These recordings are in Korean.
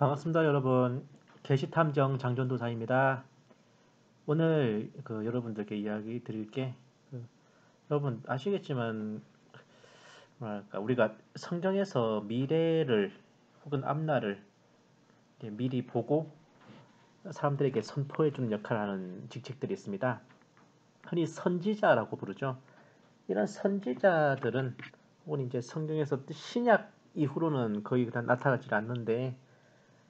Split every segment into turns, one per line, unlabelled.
반갑습니다, 여러분. 게시탐정 장전도사입니다. 오늘 여러분들께 이야기 드릴 게 여러분 아시겠지만 뭐랄까 우리가 성경에서 미래를 혹은 앞날을 이제 미리 보고 사람들에게 선포해 주는 역할을 하는 직책들이 있습니다. 흔히 선지자라고 부르죠. 이런 선지자들은 혹은 이제 성경에서 신약 이후로는 거의 다 나타나지 않는데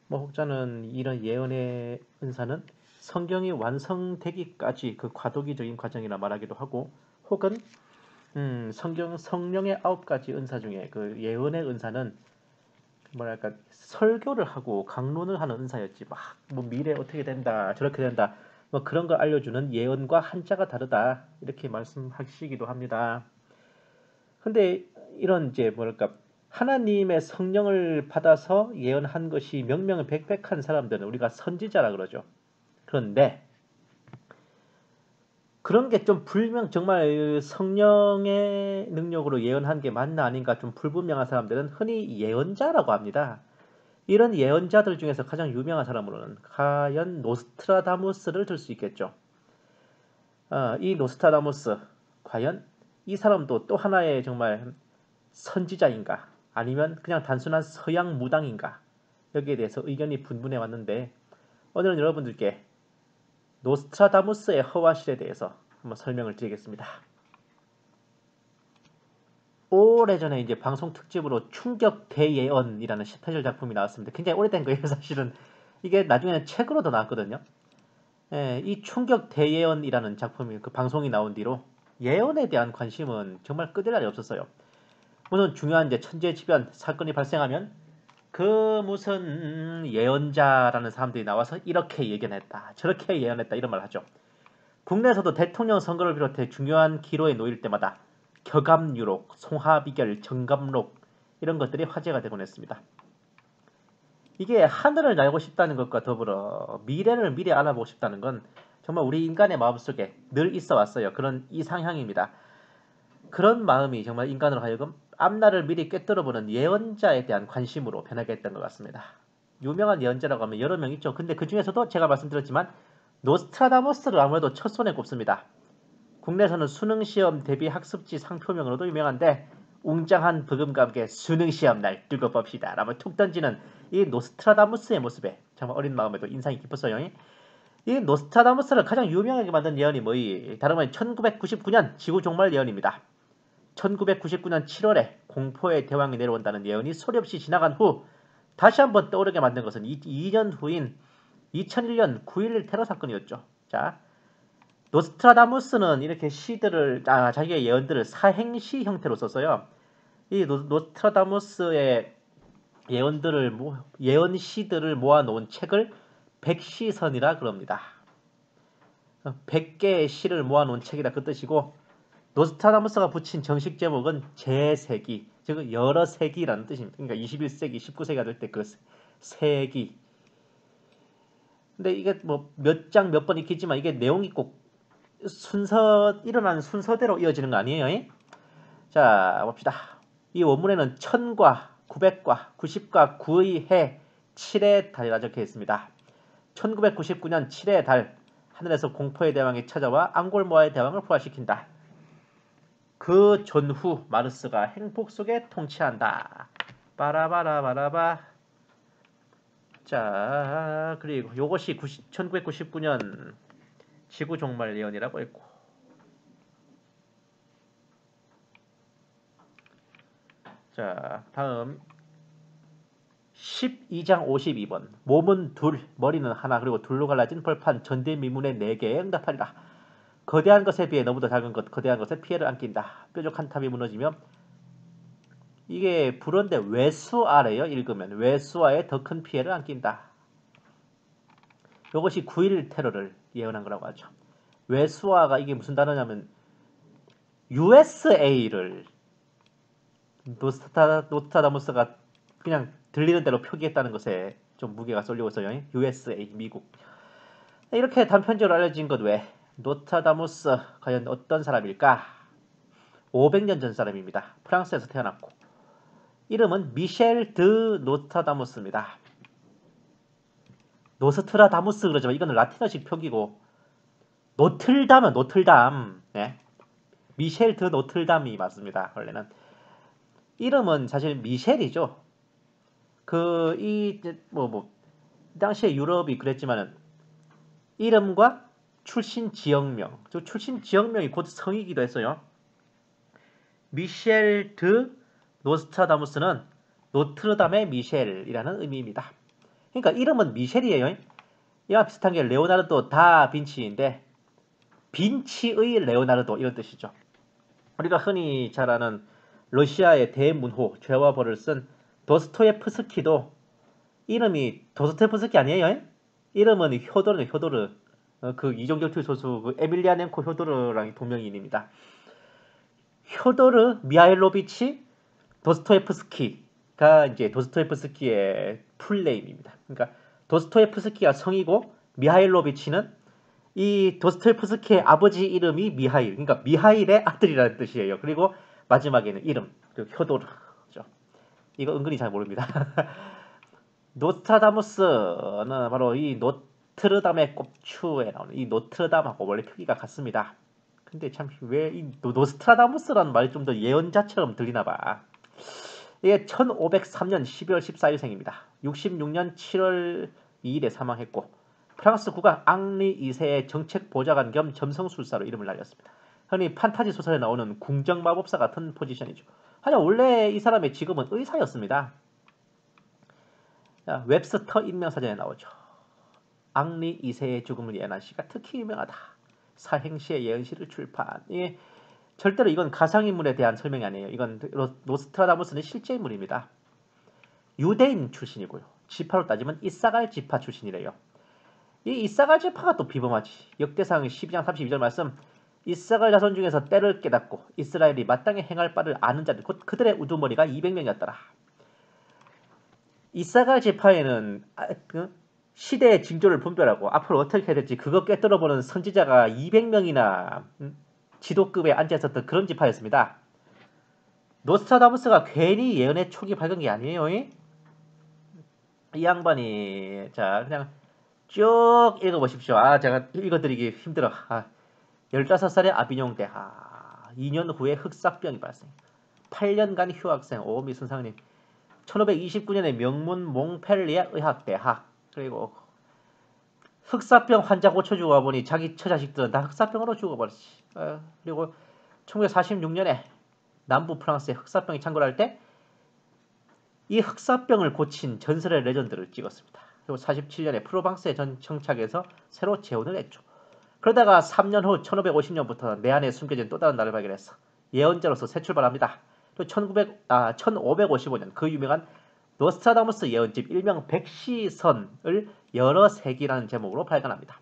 뭐 혹자는 이런 예언의 은사는 성경이 완성되기까지 그 과도기적인 과정이라 말하기도 하고, 혹은 성령의 9가지 은사 중에 그 예언의 은사는 뭐랄까 설교를 하고 강론을 하는 은사였지, 막 뭐 미래 어떻게 된다 저렇게 된다 뭐 그런 걸 알려주는 예언과 한자가 다르다 이렇게 말씀하시기도 합니다. 근데 이런 이제 뭐랄까 하나님의 성령을 받아서 예언한 것이 명명백백한 사람들은 우리가 선지자라 그러죠. 그런데 그런 게 좀 정말 성령의 능력으로 예언한 게 맞나 아닌가 좀 불분명한 사람들은 흔히 예언자라고 합니다. 이런 예언자들 중에서 가장 유명한 사람으로는 과연 노스트라다무스를 들 수 있겠죠. 이 노스트라다무스 과연 이 사람도 또 하나의 정말 선지자인가 아니면 그냥 단순한 서양 무당인가, 여기에 대해서 의견이 분분해 왔는데 오늘은 여러분들께 노스트라다무스의 허와실에 대해서 한번 설명을 드리겠습니다. 오래전에 이제 방송 특집으로 충격 대예언이라는 스페셜 작품이 나왔습니다. 굉장히 오래된 거예요. 사실은 이게 나중에는 책으로도 나왔거든요. 이 충격 대예언이라는 작품이 그 방송이 나온 뒤로 예언에 대한 관심은 정말 끝이날이 없었어요. 무슨 중요한 이제 천재지변 사건이 발생하면 그 무슨 예언자라는 사람들이 나와서 이렇게 예견했다 저렇게 예언했다 이런 말을 하죠. 국내에서도 대통령 선거를 비롯해 중요한 기로에 놓일 때마다 격암유록, 송하비결, 정감록 이런 것들이 화제가 되곤 했습니다. 이게 하늘을 날고 싶다는 것과 더불어 미래를 미리 알아보고 싶다는 건 정말 우리 인간의 마음속에 늘 있어 왔어요. 그런 이상향입니다. 그런 마음이 정말 인간으로 하여금 앞날을 미리 꿰뚫어보는 예언자에 대한 관심으로 변하게 했던 것 같습니다. 유명한 예언자라고 하면 여러 명 있죠. 근데 그 중에서도 제가 말씀드렸지만 노스트라다무스를 아무래도 첫손에 꼽습니다. 국내에서는 수능시험 대비 학습지 상표명으로도 유명한데 웅장한 부금과 함께 수능시험 날 두고 봅시다 라며 툭 던지는 이 노스트라다무스의 모습에 정말 어린 마음에도 인상이 깊었어요. 이 노스트라다무스를 가장 유명하게 만든 예언이 뭐이 다름 아닌 1999년 지구 종말 예언입니다. 1999년 7월에 공포의 대왕이 내려온다는 예언이 소리 없이 지나간 후 다시 한번 떠오르게 만든 것은 2년 후인 2001년 9.11 테러 사건이었죠. 자, 노스트라다무스는 이렇게 시들을 자기의 예언들을 사행시 형태로 썼어요. 이 노스트라다무스의 예언시들을 모아놓은 책을 백시선이라 그럽니다. 100개의 시를 모아놓은 책이라 그 뜻이고, 노스트라다무스가 붙인 정식 제목은 제세기, 즉 여러 세기라는 뜻입니다. 그러니까 21세기, 19세기가 될 때 그 세기. 근데 이게 뭐 몇 장 몇 번 있겠지만 이게 내용이 꼭 일어나는 순서대로 이어지는 거 아니에요? 자, 봅시다. 이 원문에는 1000과 900과 90과 9의 해 7의 달이라 적혀 있습니다. 1999년 7의 달, 하늘에서 공포의 대왕이 찾아와 앙골모아의 대왕을 부활시킨다. 그 전후 마르스가 행복 속에 통치한다. 빠라바라바라바. 자, 그리고 요것이 1999년 지구 종말 예언이라고 했고, 자, 다음 12장 52번. 몸은 둘, 머리는 하나, 그리고 둘로 갈라진 벌판 전대미문의 4개에 응답하리라. 거대한 것에 비해 너무도 작은 것, 거대한 것에 피해를 안긴다. 뾰족한 탑이 무너지며, 이게 불어인데 외수아래요. 읽으면 외수아에 더 큰 피해를 안긴다. 이것이 9.11 테러를 예언한 거라고 하죠. 외수아가 이게 무슨 단어냐면 USA를 노스트라다무스가 그냥 들리는 대로 표기했다는 것에 좀 무게가 쏠리고 있어요. USA, 미국. 이렇게 단편적으로 알려진 것 외에 노스트라다무스 과연 어떤 사람일까? 500년 전 사람입니다. 프랑스에서 태어났고 이름은 미셸 드 노스트라다무스입니다. 노스트라다무스 그러지만 이거는 라틴어식 표기고 노틀담은 노틀담. 네. 미셸 드 노틀담이 맞습니다. 원래는 이름은 사실 미셸이죠. 당시에 유럽이 그랬지만은 이름과 출신 지역명, 출신 지역명이 곧 성이기도 했어요. 미셸 드 노스트라다무스는 노트르담의 미셸이라는 의미입니다. 그러니까 이름은 미셸이에요. 이와 비슷한 게 레오나르도 다 빈치인데 빈치의 레오나르도 이런 뜻이죠. 우리가 흔히 잘 아는 러시아의 대문호 죄와 벌을 쓴 도스토예프스키도 이름이 도스토예프스키 아니에요? 이름은 효도르. 그 이종격투 소수 그 에밀리아넨코 효도르랑 동명이인입니다. 효도르 미하일로비치 도스토예프스키가 이제 도스토예프스키의 풀네임입니다. 그러니까 도스토예프스키가 성이고 미하일로비치는 이 도스토예프스키의 아버지 이름이 미하일, 그러니까 미하일의 아들이라는 뜻이에요. 그리고 마지막에는 이름, 효도르죠. 이거 은근히 잘 모릅니다. 노스트라다무스는 바로 이 노트르담의 꼽추에 나오는 이 노트르담하고 원래 표기가 같습니다. 근데 참 왜 이 노스트라다무스라는 말이 좀 더 예언자처럼 들리나 봐. 이게 1503년 12월 14일생입니다. 66년 7월 2일에 사망했고 프랑스 국왕 앙리 2세의 정책 보좌관 겸 점성술사로 이름을 날렸습니다. 흔히 판타지 소설에 나오는 궁정마법사 같은 포지션이죠. 하지만 원래 이 사람의 직업은 의사였습니다. 자, 웹스터 인명사전에 나오죠. 앙리 2세의 죽음을 예언한 시가 특히 유명하다. 사행시의 예언시를 출판. 예, 절대로 이건 가상인물에 대한 설명이 아니에요. 이건 노스트라다무스는 실제 인물입니다. 유대인 출신이고요. 지파로 따지면 이사갈 지파 출신이래요. 이 이사갈 지파가 또 비범하지. 역대상 12장 32절 말씀 이사갈 자손 중에서 때를 깨닫고 이스라엘이 마땅히 행할 바를 아는 자들 곧 그들의 우두머리가 200명이었더라. 이사갈 지파에는 시대의 징조를 분별하고 앞으로 어떻게 해야 될지 그거 꿰뚫어보는 선지자가 200명이나 지도급에 앉아있었던 그런 지파였습니다. 노스트라다무스가 괜히 예언의 촉이 밝은 게 아니에요. 이 양반이 자 그냥 쭉 읽어보십시오. 제가 읽어드리기 힘들어. 15살의 아비뇽 대하 2년 후에 흑사병이 발생 8년간 휴학생 오미 선상님 1529년에 명문 몽펠리에 의학대학 그리고 흑사병 환자 고쳐주고 와보니 자기 처자식들은 다 흑사병으로 죽어버렸지. 그리고 1946년에 남부 프랑스에 흑사병이 창궐할 때 이 흑사병을 고친 전설의 레전드를 찍었습니다. 그리고 47년에 프로방스에 정착해서 새로 재혼을 했죠. 그러다가 3년 후 1550년부터 내 안에 숨겨진 또 다른 나를 발견했어. 예언자로서 새 출발합니다. 또 1555년 그 유명한 노스트라다무스 예언집 일명 백시선을 여러 세기라는 제목으로 발간합니다.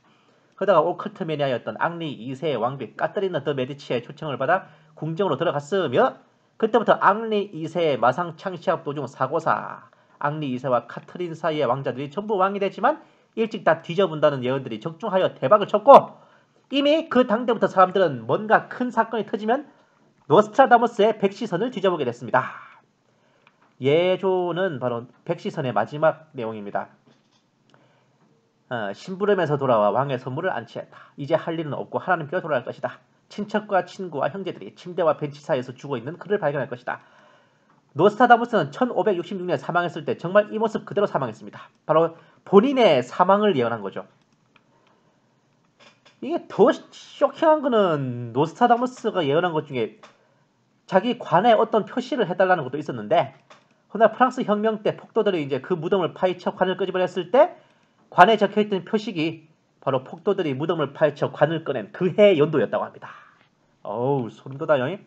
그러다가 오컬트 매니아였던 앙리 2세의 왕비 까트리나 더 메디치의 초청을 받아 궁정으로 들어갔으며 그때부터 앙리 2세의 마상 창시합 도중 사고사 앙리 2세와 카트린 사이의 왕자들이 전부 왕이 됐지만 일찍 다 뒤져본다는 예언들이 적중하여 대박을 쳤고 이미 그 당대부터 사람들은 뭔가 큰 사건이 터지면 노스트라다무스의 백시선을 뒤져보게 됐습니다. 예조는 바로 백시선의 마지막 내용입니다. 심부름에서 돌아와 왕의 선물을 안치했다. 이제 할 일은 없고 하나님께로 돌아갈 것이다. 친척과 친구와 형제들이 침대와 벤치 사이에서 죽어있는 그를 발견할 것이다. 노스트라다무스는 1566년에 사망했을 때 정말 이 모습 그대로 사망했습니다. 바로 본인의 사망을 예언한 거죠. 이게 더 쇼킹한 거는 노스트라다무스가 예언한 것 중에 자기 관에 어떤 표시를 해달라는 것도 있었는데 훗날 프랑스 혁명 때 폭도들이 이제 그 무덤을 파헤쳐 관을 끄집어냈을 때 관에 적혀있던 표식이 바로 폭도들이 무덤을 파헤쳐 관을 꺼낸 그 해 연도였다고 합니다. 어우 소름돋아요.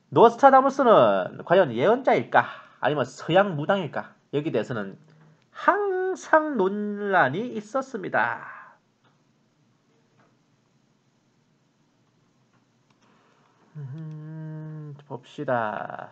노스트라다무스는 과연 예언자일까 아니면 서양 무당일까 여기 대해서는 항상 논란이 있었습니다. 봅시다.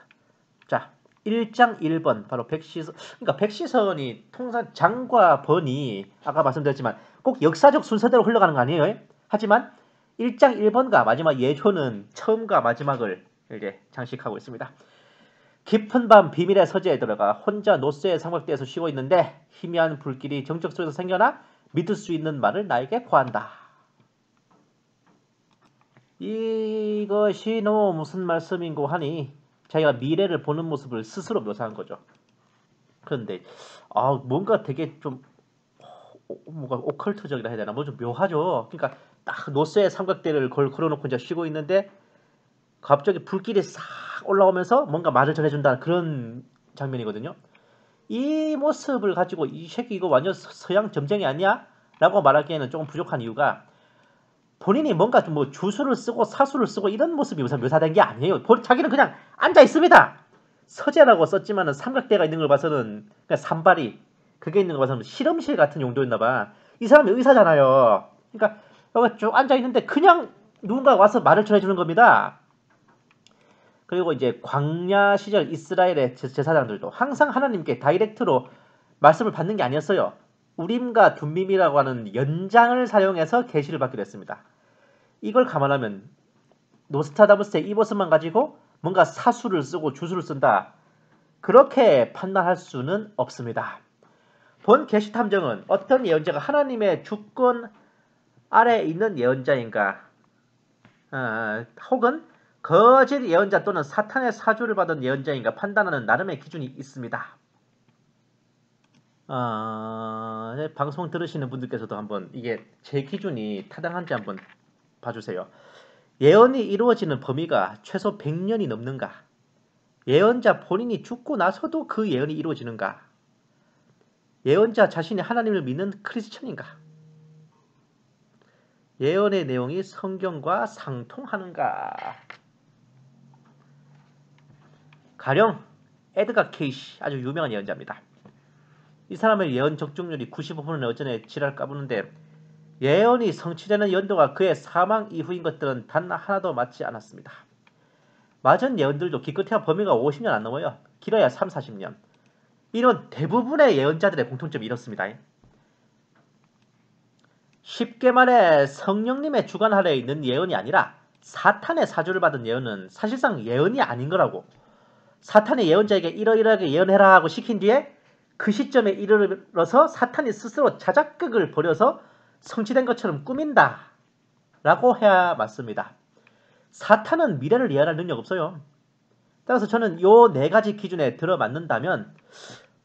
자 1장 1번 바로 백시선. 그러니까 백시선이 통상 장과 번이 아까 말씀드렸지만 꼭 역사적 순서대로 흘러가는 거 아니에요? 하지만 1장 1번과 마지막 예조는 처음과 마지막을 이제 장식하고 있습니다. 깊은 밤 비밀의 서재에 들어가 혼자 노스의 삼각대에서 쉬고 있는데 희미한 불길이 정적 속에서 생겨나 믿을 수 있는 말을 나에게 구한다. 이것이 무슨 말씀인고 하니 자기가 미래를 보는 모습을 스스로 묘사한 거죠. 그런데 뭔가 되게 좀 뭔가 오컬트적이라 해야 되나 뭐 좀 묘하죠. 그러니까 딱 노스의 삼각대를 걸어놓고 이제 쉬고 있는데 갑자기 불길이 싹 올라오면서 뭔가 말을 전해준다 그런 장면이거든요. 이 모습을 가지고 이 새끼 이거 완전 서양 점쟁이 아니야? 라고 말하기에는 조금 부족한 이유가 본인이 뭔가 좀 뭐 주술을 쓰고 사수를 쓰고 이런 모습이 묘사된 게 아니에요. 자기는 그냥 앉아 있습니다. 서재라고 썼지만은 삼각대가 있는 걸 봐서는 그냥 산발이 그게 있는 걸 봐서는 실험실 같은 용도였나 봐. 이 사람이 의사잖아요. 그러니까 여기 쭉 앉아 있는데 그냥 누군가 와서 말을 전해주는 겁니다. 그리고 이제 광야 시절 이스라엘의 제사장들도 항상 하나님께 다이렉트로 말씀을 받는 게 아니었어요. 우림과 둠밈이라고 하는 연장을 사용해서 계시를 받기로 했습니다. 이걸 감안하면 노스트라다무스의 이 모습만 가지고 뭔가 사수를 쓰고 주술을 쓴다. 그렇게 판단할 수는 없습니다. 본 계시 탐정은 어떤 예언자가 하나님의 주권 아래에 있는 예언자인가 혹은 거짓 예언자 또는 사탄의 사주를 받은 예언자인가 판단하는 나름의 기준이 있습니다. 방송 들으시는 분들께서도 한번 이게 제 기준이 타당한지 한번 봐주세요. 예언이 이루어지는 범위가 최소 100년이 넘는가? 예언자 본인이 죽고 나서도 그 예언이 이루어지는가? 예언자 자신이 하나님을 믿는 크리스천인가? 예언의 내용이 성경과 상통하는가? 가령 에드가 케이시 아주 유명한 예언자입니다. 이 사람의 예언 적중률이 95%는 어전에 지랄 까부는데 예언이 성취되는 연도가 그의 사망 이후인 것들은 단 하나도 맞지 않았습니다. 맞은 예언들도 기껏해야 범위가 50년 안 넘어요. 길어야 3, 40년. 이런 대부분의 예언자들의 공통점이 이렇습니다. 쉽게 말해 성령님의 주관 아래에 있는 예언이 아니라 사탄의 사주를 받은 예언은 사실상 예언이 아닌 거라고. 사탄의 예언자에게 이러이러하게 예언해라 하고 시킨 뒤에 그 시점에 이르러서 사탄이 스스로 자작극을 벌여서 성취된 것처럼 꾸민다 라고 해야 맞습니다. 사탄은 미래를 예언할 능력 없어요. 따라서 저는 요 네 가지 기준에 들어맞는다면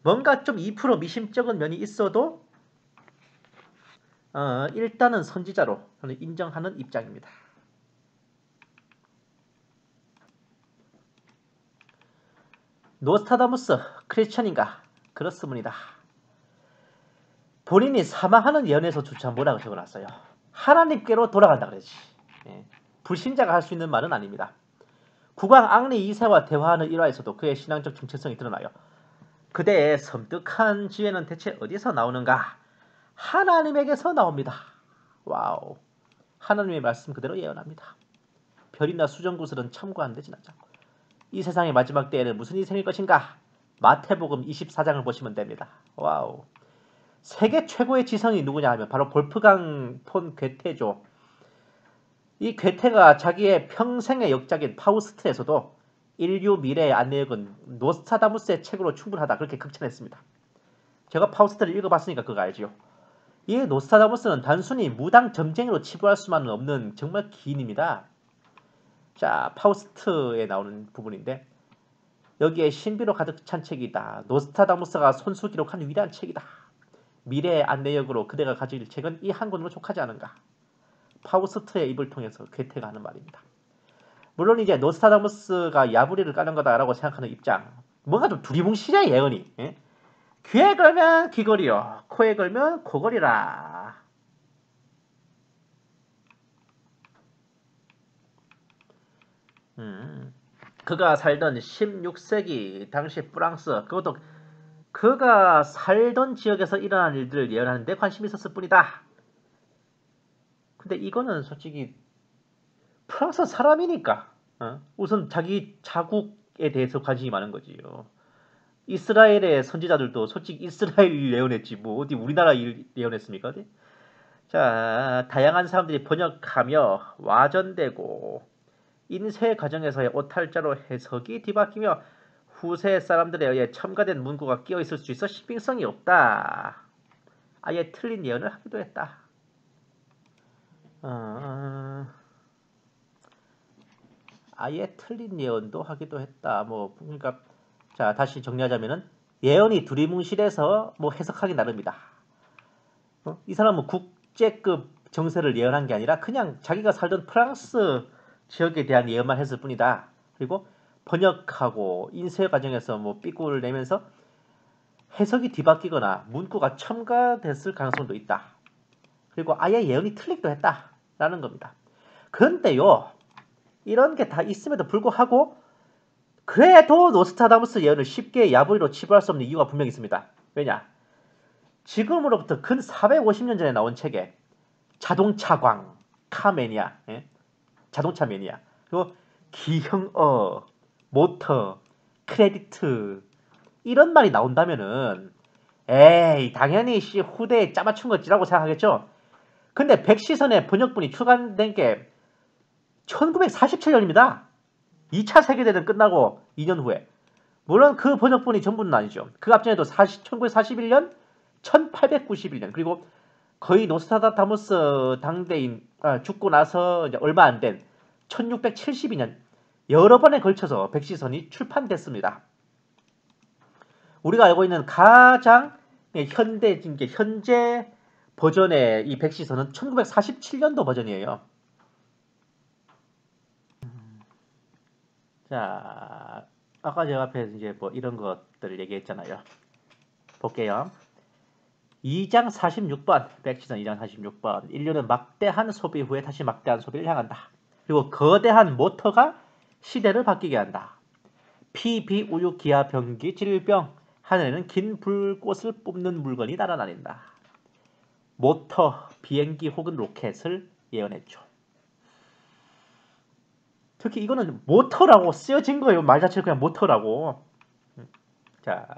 뭔가 좀 2% 미심쩍은 면이 있어도 일단은 선지자로 저는 인정하는 입장입니다. 노스트라다무스 크리스천인가? 그렇습니다. 본인이 사망하는 예언에서조차 뭐라고 적어놨어요. 하나님께로 돌아간다 그러지. 불신자가 할 수 있는 말은 아닙니다. 국왕 앙리 2세와 대화하는 일화에서도 그의 신앙적 정체성이 드러나요. 그대의 섬뜩한 지혜는 대체 어디서 나오는가? 하나님에게서 나옵니다. 와우. 하나님의 말씀 그대로 예언합니다. 별이나 수정구슬은 참고 안 되진 않죠. 이 세상의 마지막 때에는 무슨 일이 생길 것인가? 마태복음 24장을 보시면 됩니다. 와우. 세계 최고의 지성이 누구냐 하면 바로 볼프강 폰 괴테죠. 이 괴테가 자기의 평생의 역작인 파우스트에서도 인류 미래의 안내역은 노스트라다무스의 책으로 충분하다 그렇게 극찬했습니다. 제가 파우스트를 읽어봤으니까 그거 알지요. 이 노스트라다무스는 단순히 무당 점쟁이로 치부할 수만은 없는 정말 기인입니다. 자, 파우스트에 나오는 부분인데 여기에 신비로 가득 찬 책이다. 노스트라다무스가 손수 기록한 위대한 책이다. 미래의 안내역으로 그대가 가질 책은 이 한 권으로 족하지 않은가. 파우스트의 입을 통해서 괴테가 하는 말입니다. 물론 이제 노스트라다무스가 야부리를 까는 거다라고 생각하는 입장. 뭔가 좀 두리뭉실해 예언이. 예? 귀에 걸면 귀걸이요. 코에 걸면 코걸이라. 그가 살던 16세기 당시 프랑스 그것도 그가 살던 지역에서 일어난 일들을 예언하는 데 관심이 있었을 뿐이다. 근데 이거는 솔직히 프랑스 사람이니까 우선 자기 자국에 대해서 관심이 많은 거지요. 이스라엘의 선지자들도 솔직히 이스라엘 예언했지 뭐 어디 우리나라 예언했습니까? 어디? 자, 다양한 사람들이 번역하며 와전되고 인쇄 과정에서의 오탈자로 해석이 뒤바뀌며 후세 사람들에 의해 첨가된 문구가 끼어 있을 수 있어 신빙성이 없다. 아예 틀린 예언을 하기도 했다. 아예 틀린 예언도 하기도 했다. 뭐 그러니까 자 다시 정리하자면은 예언이 두리뭉실해서 뭐 해석하기 나름이다. 이 사람은 국제급 정세를 예언한 게 아니라 그냥 자기가 살던 프랑스 지역에 대한 예언만 했을 뿐이다. 그리고 번역하고 인쇄 과정에서 뭐 삐꾸를 내면서 해석이 뒤바뀌거나 문구가 첨가됐을 가능성도 있다. 그리고 아예 예언이 틀리기도 했다라는 겁니다. 그런데요, 이런 게 다 있음에도 불구하고 그래도 노스트라다무스 예언을 쉽게 야부리로 치부할 수 없는 이유가 분명히 있습니다. 왜냐? 지금으로부터 근 450년 전에 나온 책에 자동차광, 카매니아, 자동차 매니아, 그리고 기형어, 모터, 크레디트 이런 말이 나온다면은 에이 당연히 후대에 짜맞춘 거지라고 생각하겠죠. 근데 백시선의 번역본이 출간된 게 1947년입니다. 2차 세계대전 끝나고 2년 후에. 물론 그 번역본이 전부는 아니죠. 그 앞전에도 1941년, 1891년 그리고 거의 노스트라다무스 당대인 죽고 나서 이제 얼마 안 된 1672년 여러 번에 걸쳐서 백시선이 출판됐습니다. 우리가 알고 있는 가장 현재 버전의 이 백시선은 1947년도 버전이에요. 자, 아까 제가 앞에 이제 뭐 이런 것들을 얘기했잖아요. 볼게요. 2장 46번, 백시선 2장 46번. 인류는 막대한 소비 후에 다시 막대한 소비를 향한다. 그리고 거대한 모터가 시대를 바뀌게 한다. 피, 비, 우유, 기아, 병기, 질병. 하늘에는 긴 불꽃을 뿜는 물건이 날아다닌다. 모터, 비행기 혹은 로켓을 예언했죠. 특히 이거는 모터라고 쓰여진 거예요. 말 자체가 그냥 모터라고. 자,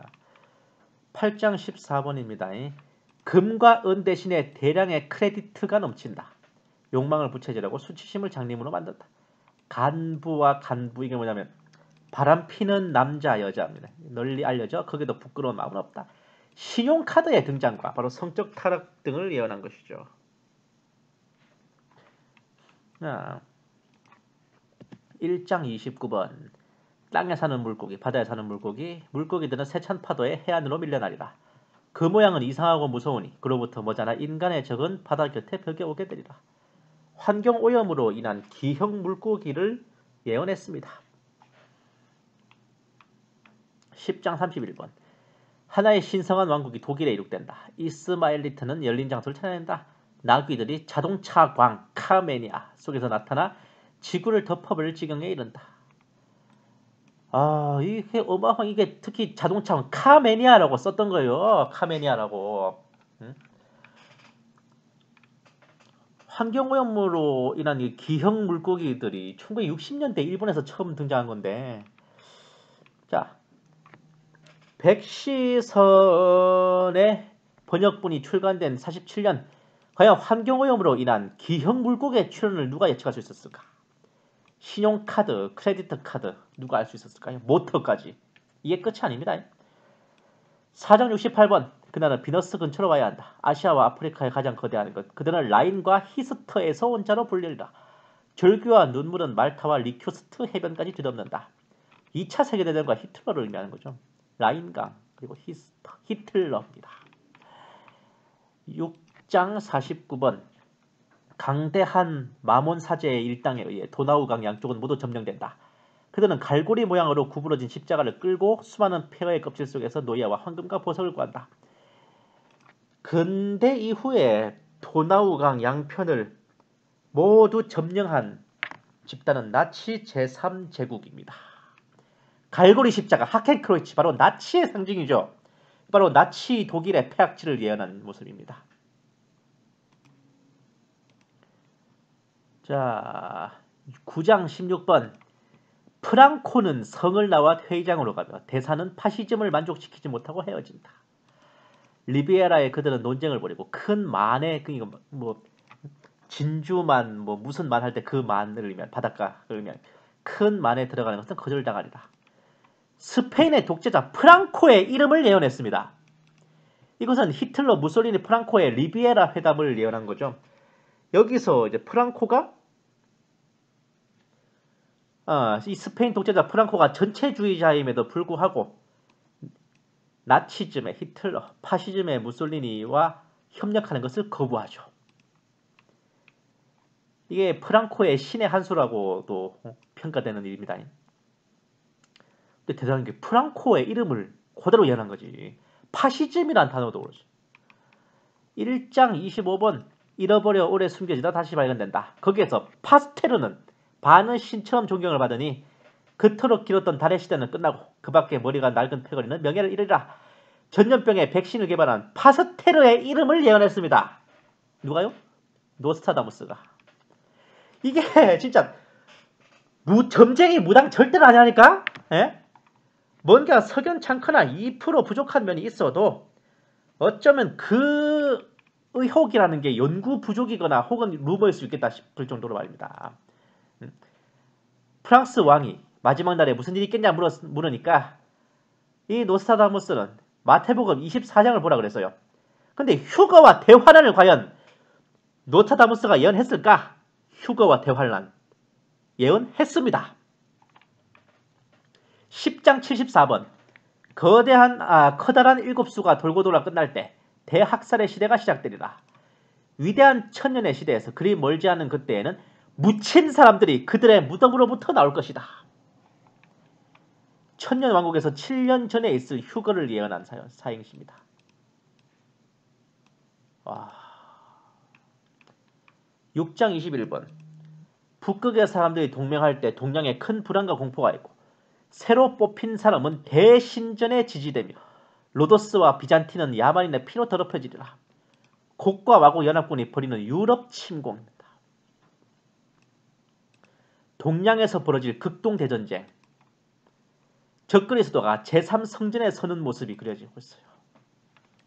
8장 14번입니다. 금과 은 대신에 대량의 크레디트가 넘친다. 욕망을 부채질하고 수치심을 장님으로 만든다. 간부와 간부 이게 뭐냐면 바람 피는 남자 여자입니다. 널리 알려져 거기도 부끄러운 마음은 없다. 신용카드의 등장과 바로 성적 타락 등을 예언한 것이죠. 자, 1장 29번 땅에 사는 물고기, 바다에 사는 물고기, 물고기들은 세찬 파도에 해안으로 밀려나리라. 그 모양은 이상하고 무서우니 그로부터 머지않아 인간의 적은 바다 곁에 벽에 오게 되리라. 환경오염으로 인한 기형 물고기를 예언했습니다. 10장 31번 하나의 신성한 왕국이 독일에 이룩된다. 이스마엘리트는 열린 장소를 찾아낸다. 나귀들이 자동차 광 카메니아 속에서 나타나 지구를 덮어버릴 지경에 이른다. 이게 어마어마한 이게 특히 자동차 카메니아라고 썼던 거예요. 카메니아라고. 응? 환경오염으로 인한 이 기형 물고기들이 1960년대 일본에서 처음 등장한 건데, 자, 백시선의 번역본이 출간된 47년, 과연 환경오염으로 인한 기형 물고기의 출현을 누가 예측할 수 있었을까? 신용카드, 크레디트 카드 누가 알 수 있었을까요? 모터까지. 이게 끝이 아닙니다. 4장 68번 그날은 비너스 근처로 와야 한다. 아시아와 아프리카의 가장 거대한 것. 그들은 라인과 히스터에서 온 자로 불리리라. 절규와 눈물은 말타와 리큐스트 해변까지 뒤덮는다. 2차 세계대전과 히틀러를 의미하는 거죠. 라인강 그리고 히틀러입니다. 6장 49번 강대한 마몬 사제의 일당에 의해 도나우강 양쪽은 모두 점령된다. 그들은 갈고리 모양으로 구부러진 십자가를 끌고 수많은 폐허의 껍질 속에서 노예와 황금과 보석을 구한다. 근대 이후에 도나우강 양편을 모두 점령한 집단은 나치 제3제국입니다. 갈고리 십자가 하켄크로이치 바로 나치의 상징이죠. 바로 나치 독일의 폐악질을 예언한 모습입니다. 자, 9장 16번 프랑코는 성을 나와 회의장으로 가며 대사는 파시즘을 만족시키지 못하고 헤어진다. 리비에라의 그들은 논쟁을 벌이고 큰 만에 뭐 진주만 뭐 무슨 만 할 때 그 만을 의미한 바닷가를 의미한 큰 만에 들어가는 것은 거절당하리라. 스페인의 독재자 프랑코의 이름을 예언했습니다. 이것은 히틀러, 무솔리니, 프랑코의 리비에라 회담을 예언한 거죠. 여기서 이제 프랑코가 이 스페인 독재자 프랑코가 전체주의자임에도 불구하고 나치즘의 히틀러, 파시즘의 무솔리니와 협력하는 것을 거부하죠. 이게 프랑코의 신의 한 수라고도 평가되는 일입니다. 근데 대단한 게 프랑코의 이름을 그대로 예언한 거지. 파시즘이란 단어도 그렇죠. 1장 25번 잃어버려 오래 숨겨지다 다시 발견된다. 거기에서 파스테르는 반은 신처럼 존경을 받으니 그토록 길었던 달의 시대는 끝나고 그 밖에 머리가 낡은 패거리는 명예를 잃으리라. 전염병의 백신을 개발한 파스테르의 이름을 예언했습니다. 누가요? 노스트라다무스가. 이게 진짜 점쟁이 무당 절대로 아니라니까? 예? 뭔가 석연찮거나 2% 부족한 면이 있어도 어쩌면 그 의혹이라는 게 연구 부족이거나 혹은 루머일 수 있겠다 싶을 정도로 말입니다. 프랑스 왕이 마지막 날에 무슨 일이 있겠냐 물으니까 이 노스트라다무스는 마태복음 24장을 보라 그랬어요. 근데 휴거와 대환란을 과연 노스트라다무스가 예언했을까? 휴거와 대환란 예언했습니다. 10장 74번 커다란 일곱수가 돌고 돌아 끝날 때 대학살의 시대가 시작되리라. 위대한 천년의 시대에서 그리 멀지 않은 그때에는 묻힌 사람들이 그들의 무덤으로부터 나올 것이다. 천년왕국에서 7년 전에 있을 휴거를 예언한 사행시입니다. 와. 6장 21번 북극의 사람들이 동맹할 때 동양에 큰 불안과 공포가 있고 새로 뽑힌 사람은 대신전에 지지되며 로도스와 비잔틴은 야만인의 피로 더럽혀지리라. 곡과 와고 연합군이 벌이는 유럽 침공입니다. 동양에서 벌어질 극동대전쟁. 적그리스도가 제3성전에 서는 모습이 그려지고 있어요.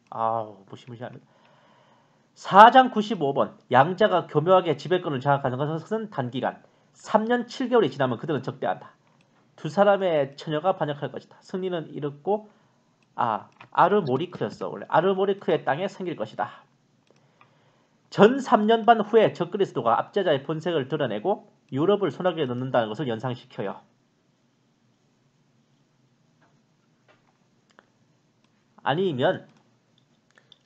아우 무시무시합니다. 4장 95번 양자가 교묘하게 지배권을 장악하는 것은 단기간 3년 7개월이 지나면 그들은 적대한다. 두 사람의 처녀가 반역할 것이다. 승리는 이르고 아르모리크였어. 원래 아르모리크의 땅에 생길 것이다. 전 3년 반 후에 적그리스도가 압제자의 본색을 드러내고 유럽을 소나기에 넣는다는 것을 연상시켜요. 아니면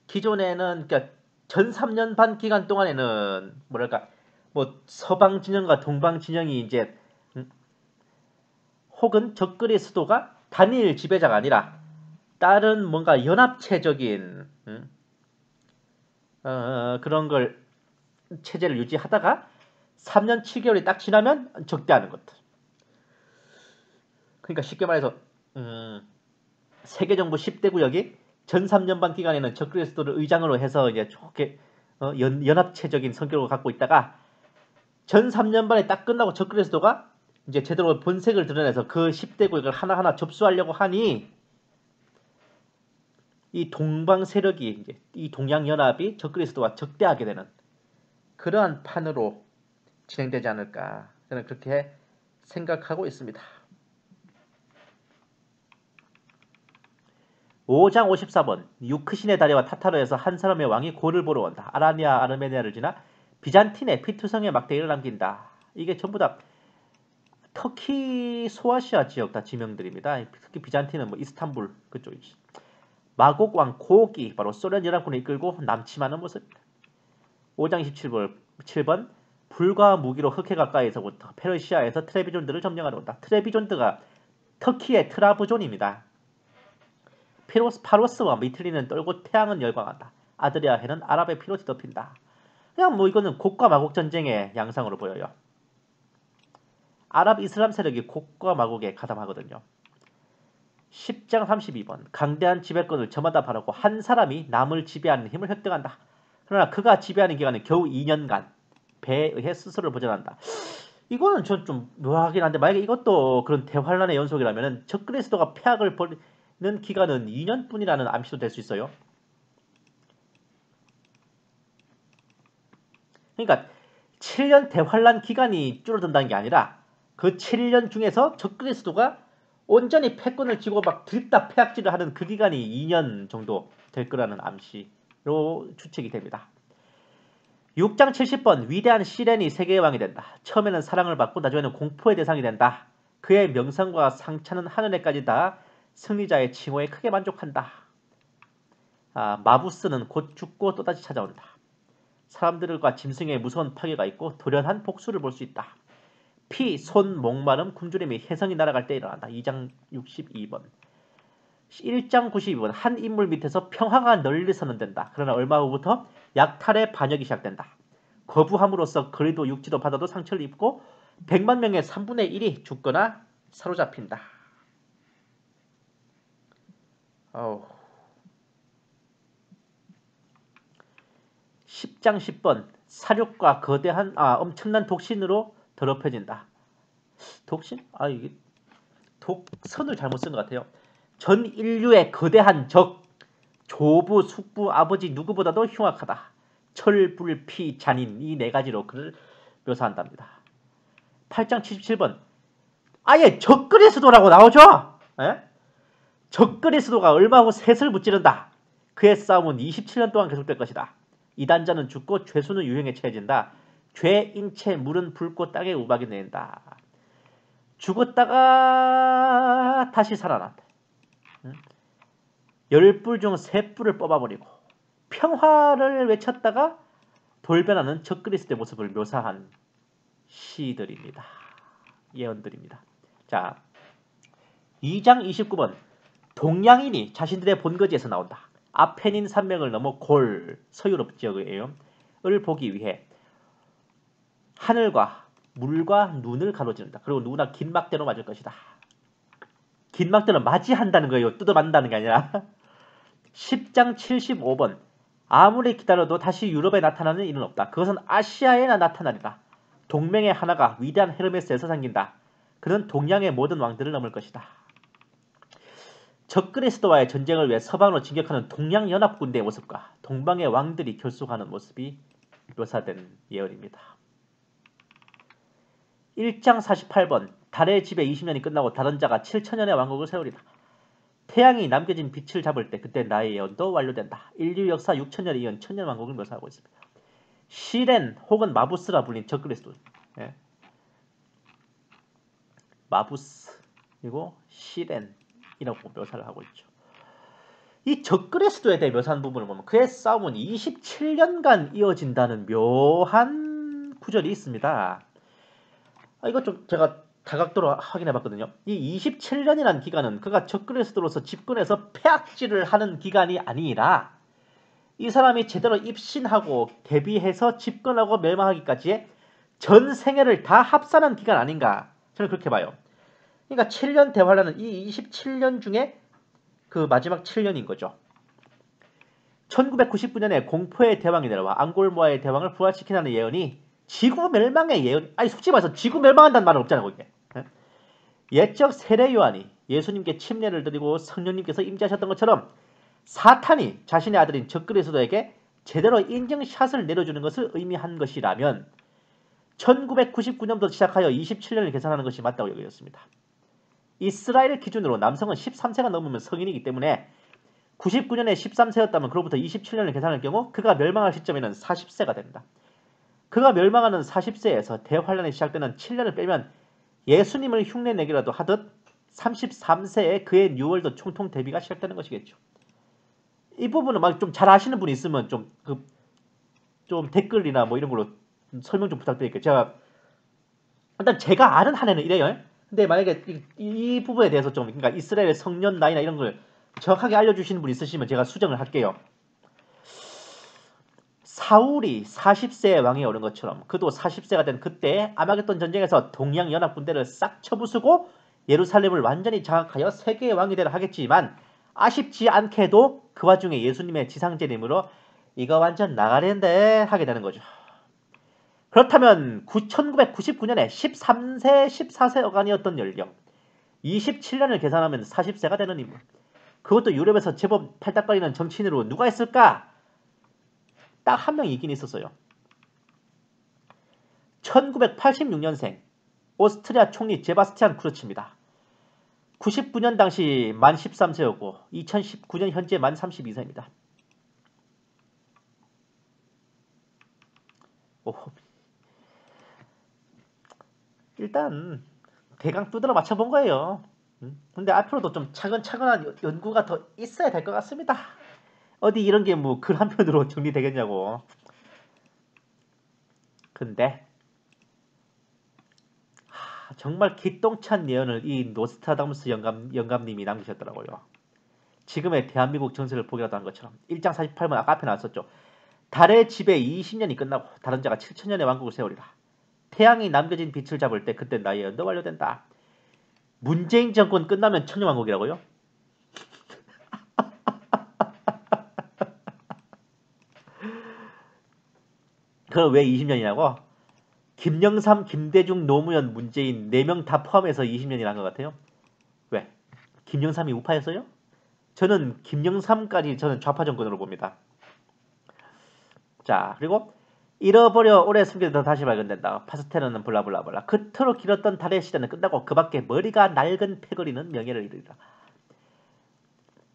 기존에는 그러니까 전 3년 반 기간 동안에는 뭐랄까 뭐 서방 진영과 동방 진영이 이제 혹은 적그리스도가 단일 지배자가 아니라 다른 뭔가 연합체적인 그런 걸 체제를 유지하다가 3년 7개월이 딱 지나면 적대하는 것들. 그러니까 쉽게 말해서 세계정부 10대 구역이 전 3년 반 기간에는 적그리스도를 의장으로 해서 이제 좋게 연합체적인 성격을 갖고 있다가 전 3년 반에 딱 끝나고 적그리스도가 이제 제대로 본색을 드러내서 그 10대 구역을 하나하나 접수하려고 하니 이 동방 세력이 이제 이 동양 연합이 적그리스도와 적대하게 되는 그러한 판으로 진행되지 않을까 저는 그렇게 생각하고 있습니다. 5장 54번 유크신의 다리와 타타르에서 한 사람의 왕이 고를 보러 온다. 아라니아 아르메니아를 지나 비잔틴의 피투성의 막대기를 남긴다. 이게 전부 다 터키 소아시아 지역 다 지명들입니다. 특히 비잔틴은 뭐 이스탄불 그쪽이지. 마곡 왕 고기 바로 소련 연합군을 이끌고 남침하는 모습입니다. 5장 27번 불과 무기로 흑해 가까이서부터 페르시아에서 트레비존드를 점령하러 온다. 트레비존드가 터키의 트라부존입니다. 파로스와 미틀리는 떨고 태양은 열광한다. 아드리아해는 아랍의 피로 뒤덮인다. 그냥 뭐 이거는 곡과 마곡 전쟁의 양상으로 보여요. 아랍 이슬람 세력이 곡과 마곡에 가담하거든요. 10장 32번 강대한 지배권을 저마다 바라고 한 사람이 남을 지배하는 힘을 획득한다. 그러나 그가 지배하는 기간은 겨우 2년간 배에 의해 스스로를 보존한다. 이거는 전 좀 묘하긴 한데 만약에 이것도 그런 대환란의 연속이라면 적그리스도가 폐악을 벌이는 기간은 2년뿐이라는 암시도 될 수 있어요. 그러니까 7년 대환란 기간이 줄어든다는 게 아니라 그 7년 중에서 적그리스도가 온전히 패권을 쥐고 막 들다 패악질을 하는 그 기간이 2년 정도 될 거라는 암시로 추측이 됩니다. 6장 70번 위대한 시렌이 세계의 왕이 된다. 처음에는 사랑을 받고 나중에는 공포의 대상이 된다. 그의 명성과 상처는 하늘에까지 다 승리자의 칭호에 크게 만족한다. 마부스는 곧 죽고 또다시 찾아온다. 사람들과 짐승의 무서운 파괴가 있고 돌연한 복수를 볼 수 있다. 피, 손, 목마름, 굶주림이 혜성이 날아갈 때 일어난다. 2장 62번. 1장 92번. 한 인물 밑에서 평화가 널리 선언된다. 그러나 얼마 후부터 약탈의 반역이 시작된다. 거부함으로써 거리도 육지도 바다도 상처를 입고 100만 명의 3분의 1이 죽거나 사로잡힌다. 10장 10번. 사륙과 거대한 엄청난 독신으로 더럽혀진다. 독신? 이게 독선을 잘못 쓴 것 같아요. 전 인류의 거대한 적, 조부, 숙부, 아버지 누구보다도 흉악하다. 철, 불, 피, 잔인 이 네 가지로 그를 묘사한답니다. 8장 77번. 아예 적그리스도라고 나오죠? 에? 적그리스도가 얼마 후 셋을 무찌른다. 그의 싸움은 27년 동안 계속될 것이다. 이단자는 죽고 죄수는 유행에 처해진다. 죄, 인체, 물은 붉고 땅에 우박이 내린다. 죽었다가 다시 살아난다. 10뿔 중 3뿔을 뽑아버리고 평화를 외쳤다가 돌변하는 적그리스도의 모습을 묘사한 시들입니다. 예언들입니다. 자, 2장 29번. 동양인이 자신들의 본거지에서 나온다. 아페닌 산맥을 넘어 골, 서유럽 지역을 보기 위해 하늘과 물과 눈을 가로지른다. 그리고 누구나 긴 막대로 맞을 것이다. 긴 막대로 맞이한다는 거예요. 뜯어맞는다는 게 아니라. 10장 75번. 아무리 기다려도 다시 유럽에 나타나는 일은 없다. 그것은 아시아에 나타나리라. 동맹의 하나가 위대한 헤르메스에서 생긴다. 그는 동양의 모든 왕들을 넘을 것이다. 적그리스도와의 전쟁을 위해 서방으로 진격하는 동양연합군대의 모습과 동방의 왕들이 결속하는 모습이 묘사된 예언입니다. 1장 48번. 달의 지배 20년이 끝나고 다른 자가 7천년의 왕국을 세우리라. 태양이 남겨진 빛을 잡을 때 그때 나의 예언도 완료된다. 인류 역사 6천년에 이은 천년 왕국을 묘사하고 있습니다. 시렌 혹은 마부스라 불린 적그리스도. 마부스 그리고 시렌이라고 묘사를 하고 있죠. 이 적그리스도에 대해 묘사한 부분을 보면 그의 싸움은 27년간 이어진다는 묘한 구절이 있습니다. 이거 좀 제가 다각도로 확인해봤거든요. 이 27년이라는 기간은 그가 적그리스도로서 집권해서 폐악질을 하는 기간이 아니라 이 사람이 제대로 입신하고 대비해서 집권하고 멸망하기까지의 전 생애를 다 합산한 기간 아닌가 저는 그렇게 봐요. 그러니까 7년 대환란은 이 27년 중에 그 마지막 7년인 거죠. 1999년에 공포의 대왕이 내려와 앙골모아의 대왕을 부활시키는 예언이 지구 멸망의 예언. 솔직히 말해서 지구 멸망한다는 말은 없잖아요. 거기에. 옛적 세례 요한이 예수님께 침례를 드리고 성령님께서 임재하셨던 것처럼 사탄이 자신의 아들인 적그리스도에게 제대로 인증샷을 내려주는 것을 의미한 것이라면 1999년부터 시작하여 27년을 계산하는 것이 맞다고 여겨졌습니다. 이스라엘 기준으로 남성은 13세가 넘으면 성인이기 때문에 99년에 13세였다면 그로부터 27년을 계산할 경우 그가 멸망할 시점에는 40세가 됩니다. 그가 멸망하는 40세에서 대환란이 시작되는 7년을 빼면 예수님을 흉내내기라도 하듯 33세에 그의 뉴월드 총통 데뷔가 시작되는 것이겠죠. 이 부분은 막 좀 잘 아시는 분이 있으면 좀 댓글이나 뭐 이런 걸로 설명 좀 부탁드릴게요. 일단 제가 아는 한에는 이래요. 근데 만약에 이 부분에 대해서 좀 그러니까 이스라엘의 성년 나이나 이런 걸 정확하게 알려주시는 분 있으시면 제가 수정을 할게요. 사울이 40세에 왕에 오른 것처럼 그도 40세가 된 그때 아마겟돈 전쟁에서 동양연합 군대를 싹 쳐부수고 예루살렘을 완전히 장악하여 세계의 왕이 되려 하겠지만 아쉽지 않게도 그 와중에 예수님의 지상재림으로 이거 완전 나가리인데 하게 되는 거죠. 그렇다면 1999년에 13세, 14세 어간이었던 연령 27년을 계산하면 40세가 되는 인물. 그것도 유럽에서 제법 팔딱거리는 정치인으로 누가 있을까? 딱 한 명 있긴 있었어요. 1986년생 오스트리아 총리 제바스티안 쿠르츠입니다. 99년 당시 만 13세였고 2019년 현재 만 32세입니다. 일단 대강 두드러 맞춰본 거예요. 근데 앞으로도 좀 차근차근한 연구가 더 있어야 될 것 같습니다. 어디 이런 게 뭐 글 한 편으로 정리되겠냐고. 근데 정말 기똥찬 예언을 이 노스트라다무스 영감님이 남기셨더라고요. 지금의 대한민국 정세를 보기라도 한 것처럼 1장 48문 아까 앞에 나왔었죠. 달의 지배 20년이 끝나고 다른 자가 7천년의 왕국을 세우리라. 태양이 남겨진 빛을 잡을 때 그때 나의 예언도 완료된다. 문재인 정권 끝나면 천년왕국이라고요? 그럼 왜 20년이냐고? 김영삼, 김대중, 노무현, 문재인 4명 다 포함해서 20년이란 것 같아요. 왜? 김영삼이 우파였어요? 저는 김영삼까지 저는 좌파 정권으로 봅니다. 자, 그리고 잃어버려 오래 숨겨도 다시 발견된다. 파스텔은 블라블라블라. 그토록 길었던 달의 시대는 끝나고 그 밖에 머리가 낡은 패거리는 명예를 이르리라.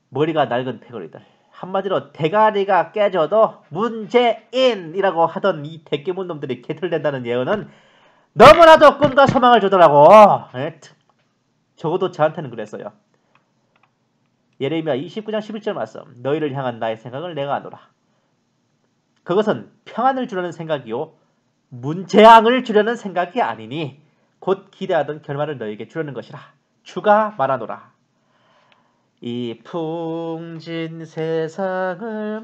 머리가 낡은 패거리들. 한마디로 대가리가 깨져도 문재인이라고 하던 이 대깨문 놈들이 개털된다는 예언은 너무나도 꿈과 소망을 주더라고. 적어도 저한테는 그랬어요. 예레미야 29장 11절 말씀. 너희를 향한 나의 생각을 내가 아노라. 그것은 평안을 주려는 생각이요 문재앙을 주려는 생각이 아니니 곧 기대하던 결말을 너에게 주려는 것이라. 주가 말하노라. 이 풍진 세상을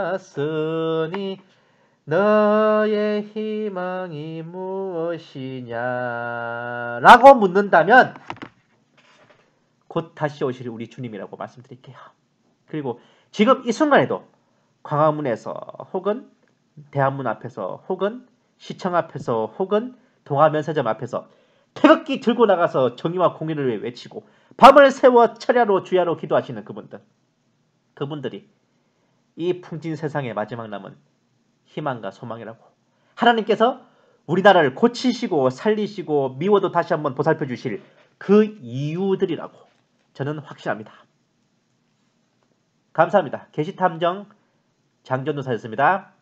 만났으니 너의 희망이 무엇이냐 라고 묻는다면 곧 다시 오실 우리 주님이라고 말씀드릴게요. 그리고 지금 이 순간에도 광화문에서 혹은 대한문 앞에서 혹은 시청 앞에서 혹은 동아면세점 앞에서 태극기 들고 나가서 정의와 공의를 외치고 밤을 새워 철야로 주야로 기도하시는 그분들이 이 풍진 세상의 마지막 남은 희망과 소망이라고 하나님께서 우리나라를 고치시고 살리시고 미워도 다시 한번 보살펴 주실 그 이유들이라고 저는 확신합니다. 감사합니다. 계시탐정 장전도사였습니다.